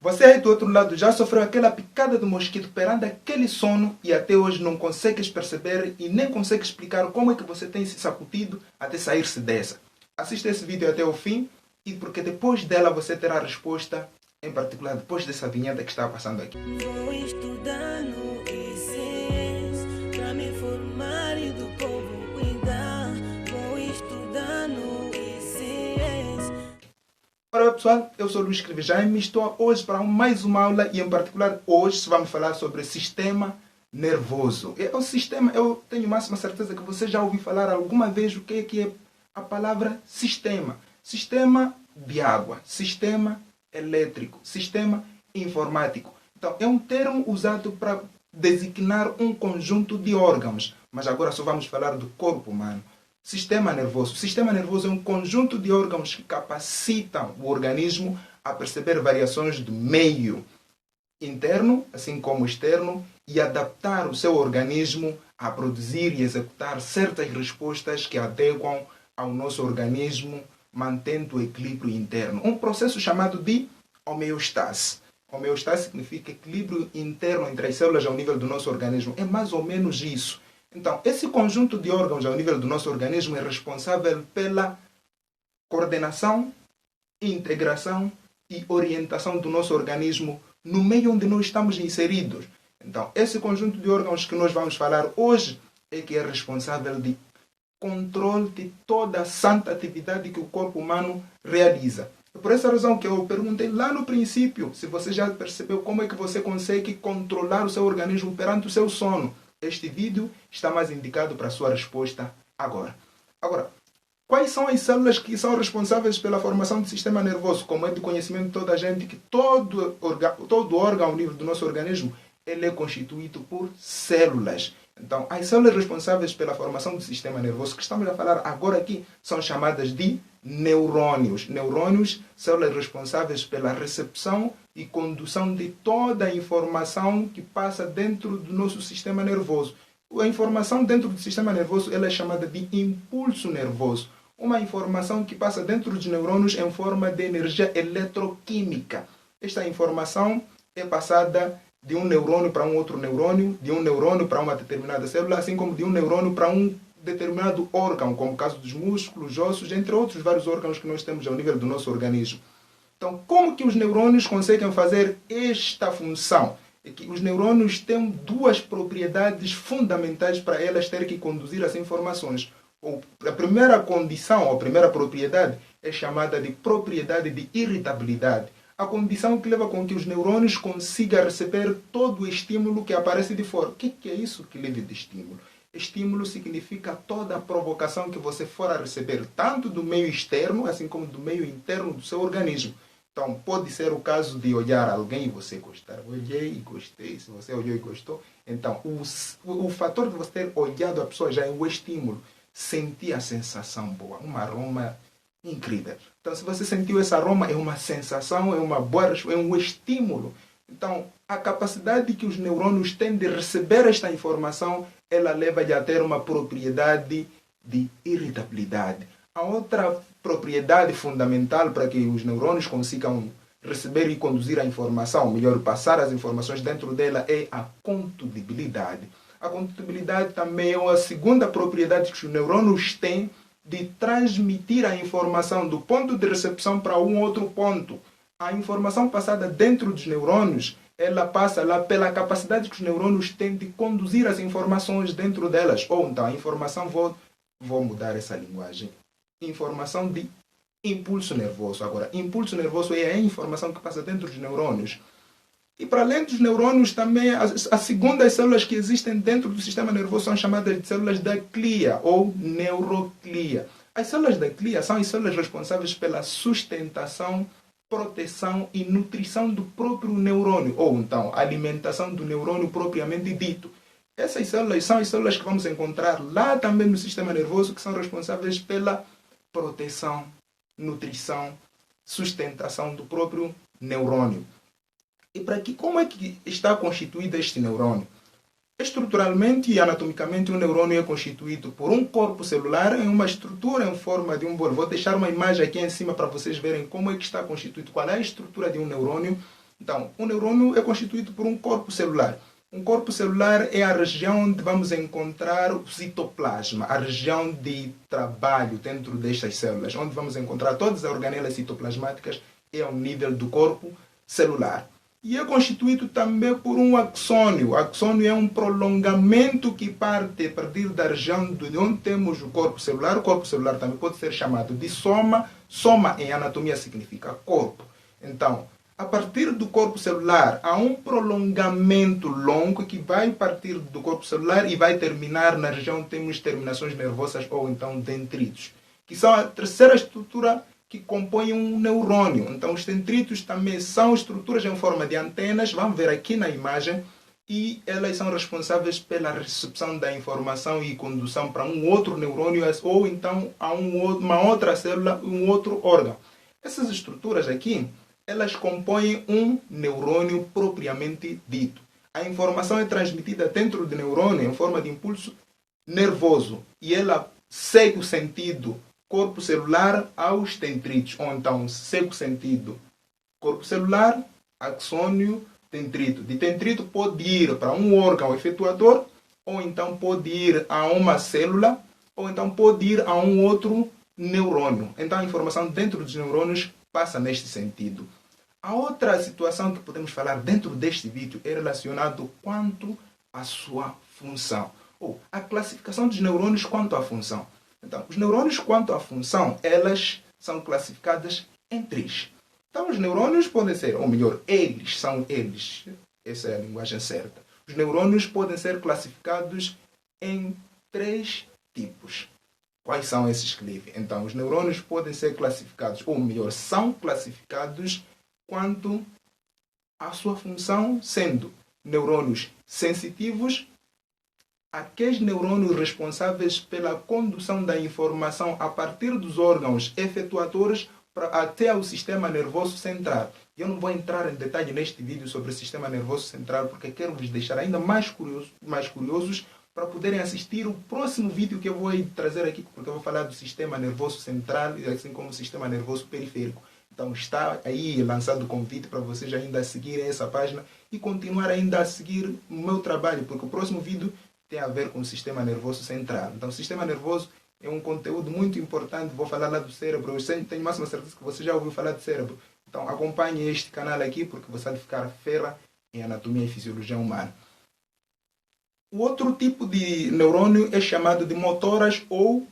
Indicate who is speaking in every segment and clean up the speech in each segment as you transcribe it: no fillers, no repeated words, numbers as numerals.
Speaker 1: Você aí do outro lado já sofreu aquela picada do mosquito perante aquele sono e até hoje não consegues perceber e nem consegues explicar como é que você tem se sacudido até sair-se dessa. Assista esse vídeo até o fim e porque depois dela você terá a resposta, em particular depois dessa vinheta que está passando aqui.
Speaker 2: Vou estudar no ICES pra me formar e do povo cuidar. Vou estudar no ICES.
Speaker 1: Olá pessoal, eu sou Luís Crivejaime e estou hoje para mais uma aula e em particular hoje vamos falar sobre sistema nervoso. O sistema, eu tenho máxima certeza que você já ouviu falar alguma vez o que é a palavra sistema. Sistema de água, sistema elétrico, sistema informático. Então é um termo usado para designar um conjunto de órgãos, mas agora só vamos falar do corpo humano. Sistema nervoso. O sistema nervoso é um conjunto de órgãos que capacitam o organismo a perceber variações do meio interno, assim como externo, e adaptar o seu organismo a produzir e executar certas respostas que adequam ao nosso organismo, mantendo o equilíbrio interno. Um processo chamado de homeostase. Homeostase significa equilíbrio interno entre as células ao nível do nosso organismo. É mais ou menos isso. Então, esse conjunto de órgãos ao nível do nosso organismo é responsável pela coordenação, integração e orientação do nosso organismo no meio onde nós estamos inseridos. Então, esse conjunto de órgãos que nós vamos falar hoje é que é responsável de controle de toda a santa atividade que o corpo humano realiza. É por essa razão que eu perguntei lá no princípio se você já percebeu como é que você consegue controlar o seu organismo perante o seu sono. Este vídeo está mais indicado para a sua resposta agora. Agora, quais são as células que são responsáveis pela formação do sistema nervoso? Como é de conhecimento de toda a gente que todo órgão ao nível do nosso organismo ele é constituído por células. Então, as células responsáveis pela formação do sistema nervoso que estamos a falar agora aqui são chamadas de neurônios. Neurônios, células responsáveis pela recepção e condução de toda a informação que passa dentro do nosso sistema nervoso. A informação dentro do sistema nervoso ela é chamada de impulso nervoso. Uma informação que passa dentro dos neurônios em forma de energia eletroquímica. Esta informação é passada de um neurônio para um outro neurônio, de um neurônio para uma determinada célula, assim como de um neurônio para um determinado órgão, como o caso dos músculos, ossos, entre outros vários órgãos que nós temos ao nível do nosso organismo. Então, como que os neurônios conseguem fazer esta função? É que os neurônios têm duas propriedades fundamentais para elas terem que conduzir as informações. A primeira condição, a primeira propriedade, é chamada de propriedade de irritabilidade. A condição que leva com que os neurônios consigam receber todo o estímulo que aparece de fora. O que é isso que leva de estímulo? Estímulo significa toda a provocação que você for a receber, tanto do meio externo, assim como do meio interno do seu organismo. Então, pode ser o caso de olhar alguém e você gostar. Olhei e gostei. Se você olhou e gostou, então, o fator de você ter olhado a pessoa já é o estímulo. Sentir a sensação boa, um aroma incrível. Então, se você sentiu esse aroma, é uma sensação, é uma boa, é um estímulo. Então, a capacidade que os neurônios têm de receber esta informação, ela leva-lhe a ter uma propriedade de irritabilidade. A outra propriedade fundamental para que os neurônios consigam receber e conduzir a informação, melhor, passar as informações dentro dela, é a contundibilidade. A contundibilidade também é a segunda propriedade que os neurônios têm de transmitir a informação do ponto de recepção para um outro ponto. A informação passada dentro dos neurônios, ela passa lá pela capacidade que os neurônios têm de conduzir as informações dentro delas. Ou então a informação, vou mudar essa linguagem, informação de impulso nervoso. Agora, impulso nervoso é a informação que passa dentro dos neurônios. E para além dos neurônios também, as segundas células que existem dentro do sistema nervoso são chamadas de células da glia ou neuroglia. As células da glia são as células responsáveis pela sustentação, proteção e nutrição do próprio neurônio, ou então alimentação do neurônio propriamente dito. Essas células são as células que vamos encontrar lá também no sistema nervoso, que são responsáveis pela proteção, nutrição, sustentação do próprio neurônio. E para que, como é que está constituído este neurônio? Estruturalmente e anatomicamente, o neurônio é constituído por um corpo celular em uma estrutura em forma de um bolo. Vou deixar uma imagem aqui em cima para vocês verem como é que está constituído, qual é a estrutura de um neurônio. Então, o neurônio é constituído por um corpo celular. Um corpo celular é a região onde vamos encontrar o citoplasma, a região de trabalho dentro destas células, onde vamos encontrar todas as organelas citoplasmáticas, é ao nível do corpo celular. E é constituído também por um axônio. O axônio é um prolongamento que parte a partir da região de onde temos o corpo celular. O corpo celular também pode ser chamado de soma. Soma em anatomia significa corpo. Então, a partir do corpo celular, há um prolongamento longo que vai partir do corpo celular e vai terminar na região onde temos terminações nervosas ou então dendritos, que são a terceira estrutura que compõe um neurônio. Então, os dendritos também são estruturas em forma de antenas, vamos ver aqui na imagem, e elas são responsáveis pela recepção da informação e condução para um outro neurônio ou então a uma outra célula, um outro órgão. Essas estruturas aqui, elas compõem um neurônio propriamente dito. A informação é transmitida dentro do neurônio em forma de impulso nervoso e ela segue o sentido corpo celular aos dendritos, ou então segue o sentido corpo celular, axônio, dendrito. De dendrito pode ir para um órgão efetuador, ou então pode ir a uma célula, ou então pode ir a um outro neurônio. Então a informação dentro dos neurônios passa neste sentido. A outra situação que podemos falar dentro deste vídeo é relacionado quanto à sua função, ou a classificação dos neurônios quanto à função. Então, os neurônios quanto à função, elas são classificadas em três. Então, os neurônios podem ser, ou melhor, eles, essa é a linguagem certa. Os neurônios podem ser classificados em três tipos. Quais são esses, Clive? Então, os neurônios podem ser classificados, ou melhor, são classificados quanto à sua função, sendo neurônios sensitivos, aqueles neurônios responsáveis pela condução da informação a partir dos órgãos efetuadores até ao sistema nervoso central. Eu não vou entrar em detalhe neste vídeo sobre o sistema nervoso central, porque quero vos deixar ainda mais curiosos para poderem assistir o próximo vídeo que eu vou trazer aqui, porque eu vou falar do sistema nervoso central, assim como o sistema nervoso periférico. Então está aí lançado o convite para vocês ainda seguirem essa página e continuar ainda a seguir o meu trabalho, porque o próximo vídeo tem a ver com o sistema nervoso central. Então o sistema nervoso é um conteúdo muito importante, vou falar lá do cérebro, eu tenho máxima certeza que você já ouviu falar do cérebro. Então acompanhe este canal aqui, porque você vai ficar fera em anatomia e fisiologia humana. O outro tipo de neurônio é chamado de motoras ou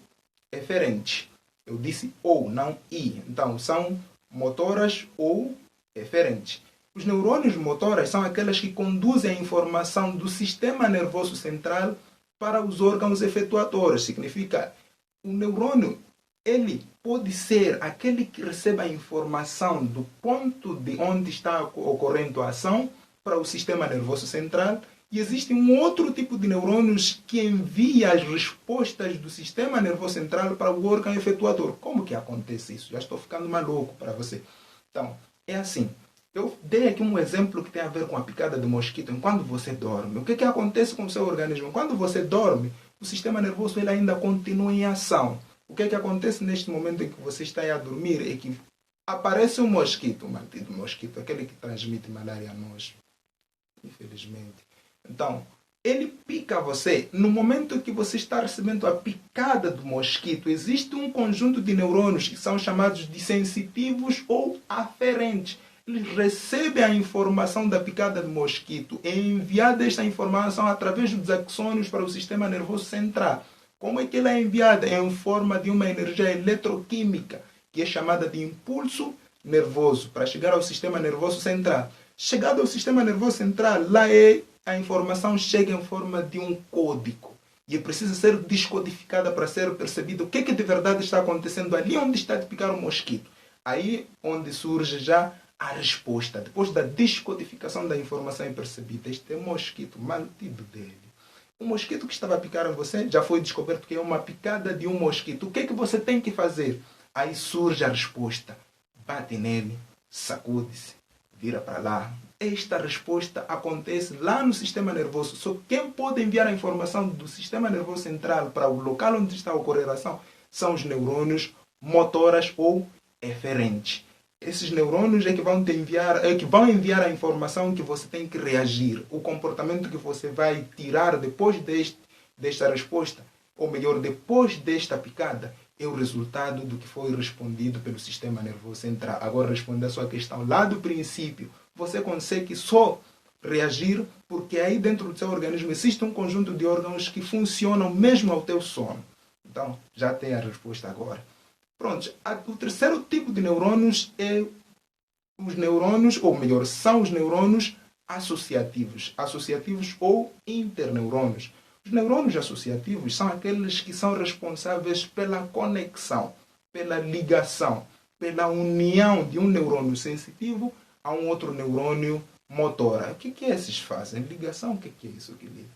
Speaker 1: eferentes. Eu disse ou, não i. Então são motoras ou eferentes. Os neurônios motoras são aquelas que conduzem a informação do sistema nervoso central para os órgãos efetuadores. Significa, o neurônio, ele pode ser aquele que recebe a informação do ponto de onde está ocorrendo a ação para o sistema nervoso central. E existe um outro tipo de neurônios que envia as respostas do sistema nervoso central para o órgão efetuador. Como que acontece isso? Já estou ficando maluco para você. Então, é assim. Eu dei aqui um exemplo que tem a ver com a picada de mosquito. Enquanto você dorme, o que acontece com o seu organismo? Quando você dorme, o sistema nervoso ele ainda continua em ação. O que acontece neste momento em que você está a dormir é que aparece um mosquito, um maldito mosquito, aquele que transmite malária a nós, infelizmente. Então, ele pica você. No momento que você está recebendo a picada do mosquito, existe um conjunto de neurônios que são chamados de sensitivos ou aferentes. Eles recebem a informação da picada do mosquito e enviada esta informação através dos axônios para o sistema nervoso central. Como é que ela é enviada? Em forma de uma energia eletroquímica, que é chamada de impulso nervoso, para chegar ao sistema nervoso central. Chegado ao sistema nervoso central, lá a informação chega em forma de um código. E precisa ser descodificada para ser percebido o que de verdade está acontecendo ali onde está de picar o mosquito. Aí onde surge já a resposta. Depois da descodificação da informação é percebida. Este é um mosquito, maldito dele. O mosquito que estava a picar em você já foi descoberto que é uma picada de um mosquito. O que você tem que fazer? Aí surge a resposta. Bate nele, sacude-se, vira para lá. Esta resposta acontece lá no sistema nervoso. Só quem pode enviar a informação do sistema nervoso central para o local onde está a ocorrer a ação são os neurônios motoras ou eferentes. Esses neurônios é que vão te enviar, é que vão enviar a informação que você tem que reagir. O comportamento que você vai tirar depois desta resposta, ou melhor, depois desta picada, é o resultado do que foi respondido pelo sistema nervoso central. Agora, respondendo a sua questão lá do princípio, você consegue só reagir porque aí dentro do seu organismo existe um conjunto de órgãos que funcionam mesmo ao teu sono. Então, já tem a resposta agora. Pronto, o terceiro tipo de neurônios é os neurônios, ou melhor, são os neurônios associativos ou interneurônios. Os neurônios associativos são aqueles que são responsáveis pela conexão, pela ligação, pela união de um neurônio sensitivo a um outro neurônio motora. O que esses fazem? Ligação, o que é isso, querido?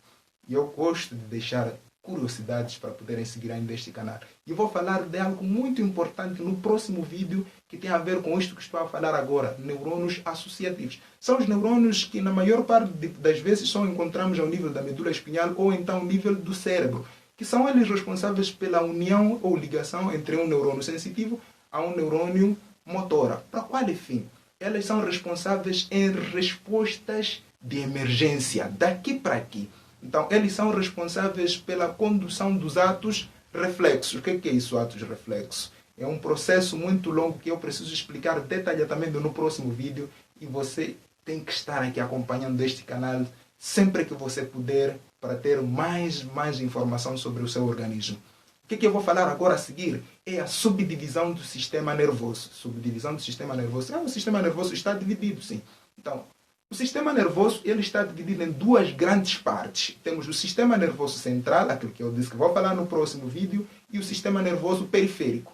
Speaker 1: E eu gosto de deixar curiosidades para poderem seguir ainda este canal. E vou falar de algo muito importante no próximo vídeo que tem a ver com isto que estou a falar agora, neurônios associativos. São os neurônios que na maior parte das vezes só encontramos ao nível da medula espinhal ou então ao nível do cérebro, que são eles responsáveis pela união ou ligação entre um neurônio sensitivo a um neurônio motora. Para qual fim? Elas são responsáveis em respostas de emergência, daqui para aqui. Então, eles são responsáveis pela condução dos atos reflexos. O que é isso, atos reflexos? É um processo muito longo que eu preciso explicar detalhadamente no próximo vídeo e você tem que estar aqui acompanhando este canal sempre que você puder para ter mais informação sobre o seu organismo. O que eu vou falar agora a seguir é a subdivisão do sistema nervoso. Subdivisão do sistema nervoso. O sistema nervoso está dividido, sim. Então, o sistema nervoso ele está dividido em duas grandes partes. Temos o sistema nervoso central, aquilo que eu disse que vou falar no próximo vídeo, e o sistema nervoso periférico.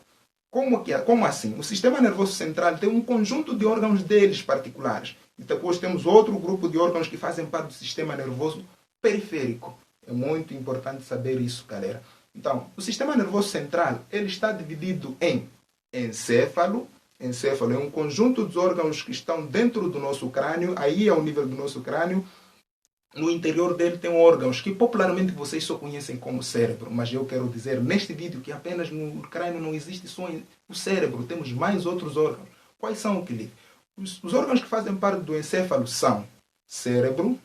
Speaker 1: Como assim? O sistema nervoso central tem um conjunto de órgãos deles particulares. E depois temos outro grupo de órgãos que fazem parte do sistema nervoso periférico. É muito importante saber isso, galera. Então, o sistema nervoso central ele está dividido em encéfalo. Encéfalo é um conjunto de órgãos que estão dentro do nosso crânio, aí ao nível do nosso crânio. No interior dele tem órgãos que popularmente vocês só conhecem como cérebro, mas eu quero dizer neste vídeo que apenas no crânio não existe só o cérebro, temos mais outros órgãos. Quais são, Felipe? Os órgãos que fazem parte do encéfalo são cérebro,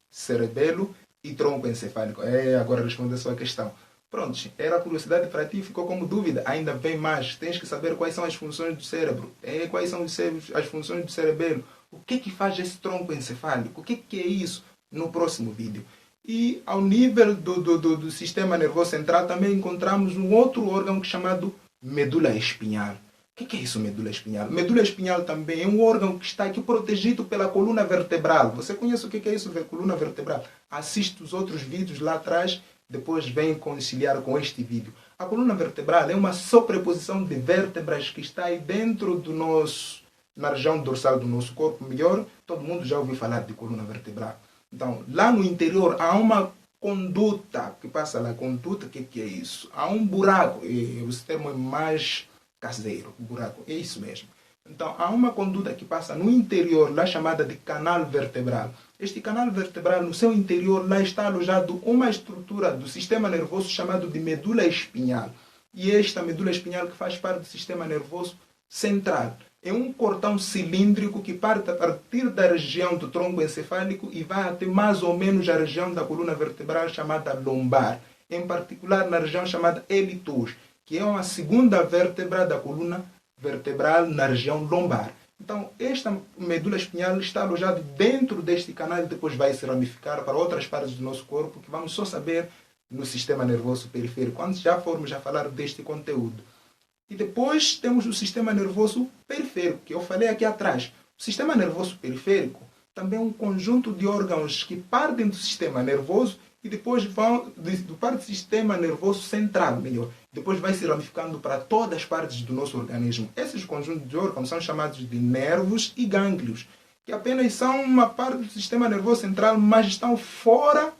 Speaker 1: cerebelo e tronco encefálico. Agora respondo a sua questão. Pronto, era curiosidade para ti, ficou como dúvida. Ainda vem mais. Tens que saber quais são as funções do cérebro. Quais são as funções do cerebelo. O que faz esse tronco encefálico? O que é isso? No próximo vídeo. E ao nível do sistema nervoso central também encontramos um outro órgão chamado medula espinhal. O que é isso, medula espinhal? Medula espinhal também é um órgão que está aqui protegido pela coluna vertebral. Você conhece o que é isso, coluna vertebral? Assiste os outros vídeos lá atrás. Depois vem conciliar com este vídeo. A coluna vertebral é uma sobreposição de vértebras que está aí dentro na região dorsal do nosso corpo. Melhor, todo mundo já ouviu falar de coluna vertebral. Então, lá no interior há uma conduta que passa lá. Conduta, o que é isso? Há um buraco. O termo é mais caseiro. Buraco, é isso mesmo. Então, há uma conduta que passa no interior, lá chamada de canal vertebral. Este canal vertebral, no seu interior, lá está alojado uma estrutura do sistema nervoso chamado de medula espinhal. E esta medula espinhal que faz parte do sistema nervoso central. É um cordão cilíndrico que parte a partir da região do tronco encefálico e vai até mais ou menos a região da coluna vertebral chamada lombar. Em particular na região chamada helitus, que é uma segunda vértebra da coluna vertebral na região lombar. Então, esta medula espinhal está alojada dentro deste canal e depois vai se ramificar para outras partes do nosso corpo que vamos só saber no sistema nervoso periférico, quando já formos a falar deste conteúdo. E depois temos o sistema nervoso periférico, que eu falei aqui atrás. O sistema nervoso periférico também é um conjunto de órgãos que partem do sistema nervoso e depois vão parte do sistema nervoso central, melhor. Depois vai se ramificando para todas as partes do nosso organismo. Esses conjuntos de órgãos são chamados de nervos e gânglios, que apenas são uma parte do sistema nervoso central, mas estão fora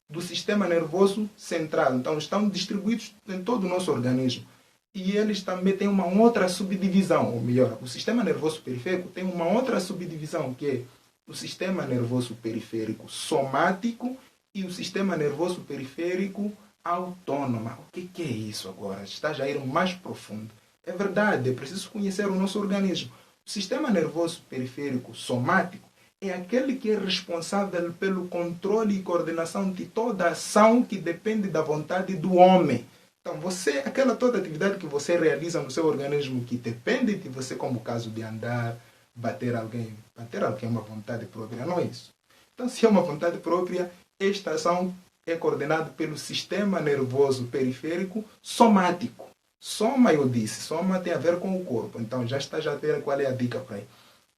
Speaker 1: do sistema nervoso central. Então estão distribuídos em todo o nosso organismo. E eles também têm uma outra subdivisão, ou melhor, o sistema nervoso periférico tem uma outra subdivisão, que é o sistema nervoso periférico somático e o sistema nervoso periférico autônomo. O que é isso agora? Está já a ir mais profundo. É verdade, é preciso conhecer o nosso organismo. O sistema nervoso periférico somático é aquele que é responsável pelo controle e coordenação de toda ação que depende da vontade do homem. Então, aquela toda atividade que você realiza no seu organismo que depende de você, como o caso de andar, bater alguém é uma vontade própria, não é isso. Então, se é uma vontade própria, esta ação é coordenada pelo sistema nervoso periférico somático. Soma, eu disse, soma tem a ver com o corpo. Então, já está a ver qual é a dica para aí.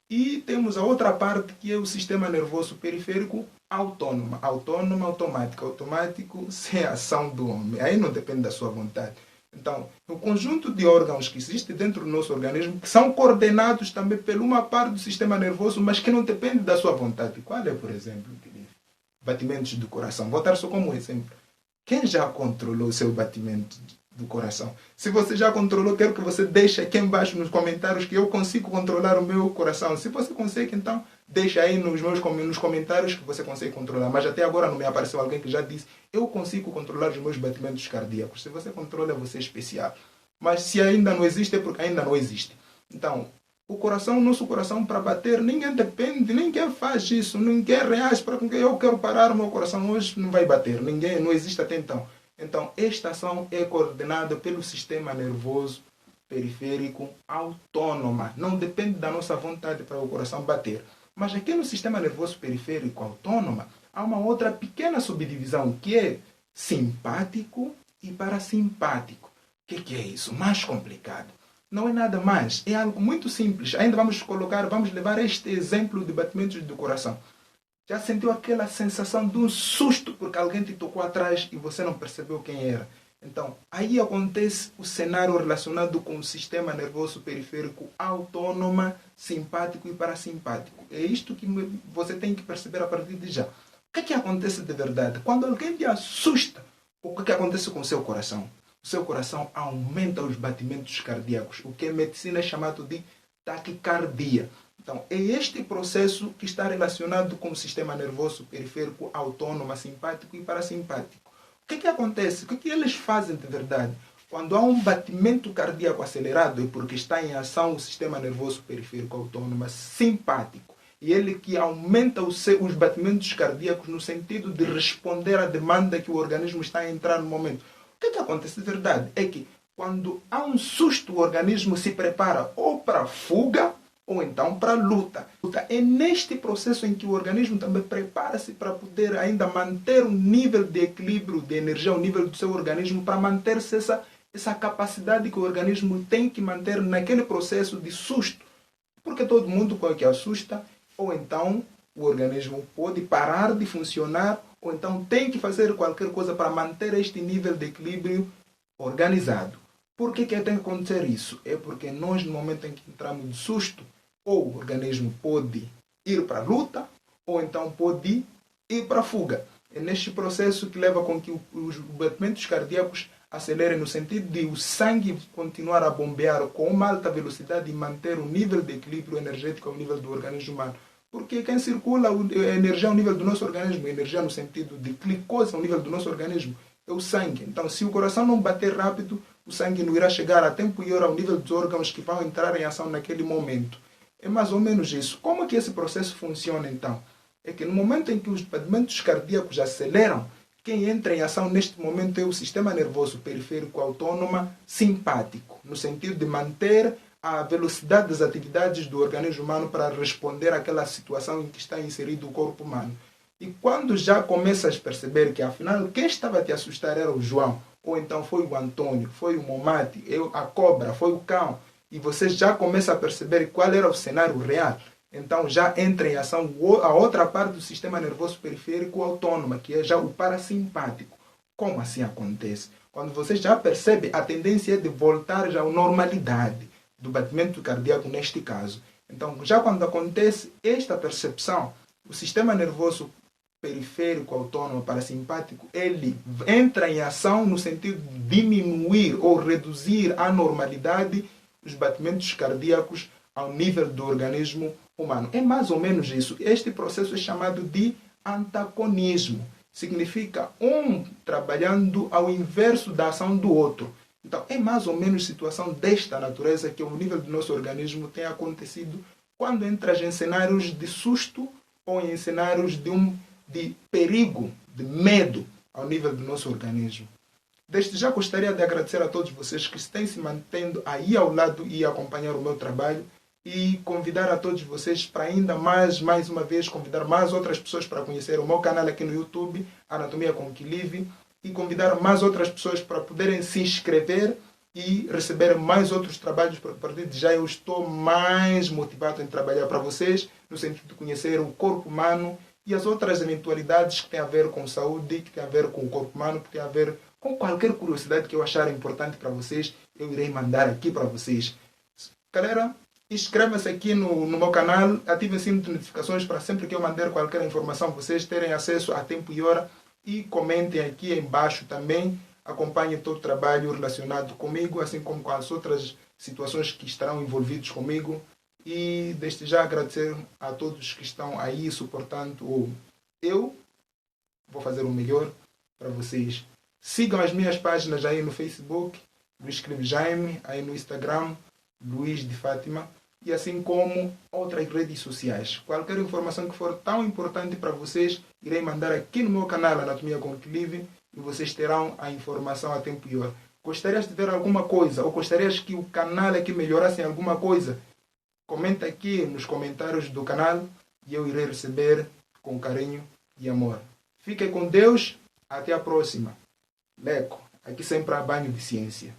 Speaker 1: E temos a outra parte que é o sistema nervoso periférico autônomo. Autônomo, automático. Automático, sem a ação do homem. Aí não depende da sua vontade. Então, o conjunto de órgãos que existe dentro do nosso organismo, que são coordenados também por uma parte do sistema nervoso, mas que não depende da sua vontade. Qual é, por exemplo, batimentos do coração? Vou dar só como exemplo. Quem já controlou o seu batimento do coração? Se você já controlou, quero que você deixe aqui embaixo nos comentários que eu consigo controlar o meu coração. Se você consegue, então, deixa aí nos comentários que você consegue controlar. Mas até agora não me apareceu alguém que já disse eu consigo controlar os meus batimentos cardíacos. Se você controla, você é especial. Mas se ainda não existe, é porque ainda não existe. Então, o nosso coração para bater, ninguém depende, ninguém faz isso, ninguém reage para que eu quero parar o meu coração hoje, não vai bater. Ninguém, não existe até então. Então, esta ação é coordenada pelo sistema nervoso periférico autônoma. Não depende da nossa vontade para o coração bater. Mas aqui no sistema nervoso periférico autônoma, há uma outra pequena subdivisão que é simpático e parasimpático. O que é isso? Mais complicado. Não é nada mais. É algo muito simples. Ainda vamos levar este exemplo de batimentos do coração. Já sentiu aquela sensação de um susto porque alguém te tocou atrás e você não percebeu quem era? Então, aí acontece o cenário relacionado com o sistema nervoso periférico autônomo, simpático e parasimpático. É isto que você tem que perceber a partir de já. O que acontece de verdade? Quando alguém te assusta, o que acontece com o seu coração? O seu coração aumenta os batimentos cardíacos, o que em medicina é chamado de taquicardia. Então, é este processo que está relacionado com o sistema nervoso periférico autônomo, simpático e parasimpático. O que acontece? O que eles fazem de verdade? Quando há um batimento cardíaco acelerado, é porque está em ação o sistema nervoso periférico autônomo simpático. E ele que aumenta os batimentos cardíacos no sentido de responder à demanda que o organismo está a entrar no momento. O que acontece de verdade? É que quando há um susto, o organismo se prepara ou para fuga ou então para luta. É neste processo em que o organismo também prepara-se para poder ainda manter um nível de equilíbrio de energia, o nível do seu organismo, para manter-se essa capacidade que o organismo tem que manter naquele processo de susto. Porque todo mundo que assusta, ou então o organismo pode parar de funcionar, ou então tem que fazer qualquer coisa para manter este nível de equilíbrio organizado. Por que tem que acontecer isso? É porque nós, no momento em que entramos de susto, ou o organismo pode ir para a luta, ou então pode ir para a fuga. É neste processo que leva com que os batimentos cardíacos acelerem no sentido de o sangue continuar a bombear com uma alta velocidade e manter o nível de equilíbrio energético ao nível do organismo humano. Porque quem circula a energia ao nível do nosso organismo, energia no sentido de glicose ao nível do nosso organismo, é o sangue. Então, se o coração não bater rápido, o sangue não irá chegar a tempo e hora ao nível dos órgãos que vão entrar em ação naquele momento. É mais ou menos isso. Como é que esse processo funciona, então? É que no momento em que os batimentos cardíacos aceleram, quem entra em ação neste momento é o sistema nervoso periférico autônomo simpático, no sentido de manter a velocidade das atividades do organismo humano para responder àquela situação em que está inserido o corpo humano. E quando já começas a perceber que, afinal, quem estava a te assustar era o João, ou então foi o Antônio, foi o Momate, a cobra, foi o cão, e você já começa a perceber qual era o cenário real, então já entra em ação a outra parte do sistema nervoso periférico autônomo, que é já o parasimpático. Como assim acontece? Quando você já percebe, a tendência é de voltar já à normalidade do batimento cardíaco neste caso. Então, já quando acontece esta percepção, o sistema nervoso periférico autônomo parasimpático, ele entra em ação no sentido de diminuir ou reduzir a normalidade dos batimentos cardíacos ao nível do organismo humano. É mais ou menos isso. Este processo é chamado de antagonismo. Significa um trabalhando ao inverso da ação do outro. Então, é mais ou menos situação desta natureza que o nível do nosso organismo tem acontecido quando entras em cenários de susto ou em cenários de perigo, de medo ao nível do nosso organismo. Desde já gostaria de agradecer a todos vocês que têm se mantendo aí ao lado e acompanhar o meu trabalho e convidar a todos vocês para ainda mais uma vez, convidar mais outras pessoas para conhecer o meu canal aqui no YouTube, Anatomia com Kilivi, e convidar mais outras pessoas para poderem se inscrever e receber mais outros trabalhos, porque a partir de já eu estou mais motivado em trabalhar para vocês, no sentido de conhecer o corpo humano e as outras eventualidades que têm a ver com saúde, que têm a ver com o corpo humano, que têm a ver com qualquer curiosidade que eu achar importante para vocês, eu irei mandar aqui para vocês. Galera, inscreva-se aqui no meu canal, ativem o sino de notificações para sempre que eu mandar qualquer informação vocês terem acesso a tempo e hora. E comentem aqui embaixo também, acompanhem todo o trabalho relacionado comigo, assim como com as outras situações que estarão envolvidos comigo. E desde já agradecer a todos que estão aí suportando. Eu vou fazer o melhor para vocês. Sigam as minhas páginas aí no Facebook, Luís Clive Jaime, aí no Instagram, Luís de Fátima, e assim como outras redes sociais. Qualquer informação que for tão importante para vocês, irei mandar aqui no meu canal Anatomia com Clive e vocês terão a informação a tempo e hora. Gostarias de ver alguma coisa ou gostarias que o canal aqui melhorasse em alguma coisa? Comenta aqui nos comentários do canal e eu irei receber com carinho e amor. Fiquem com Deus, até a próxima. Leco, aqui sempre há banho de ciência.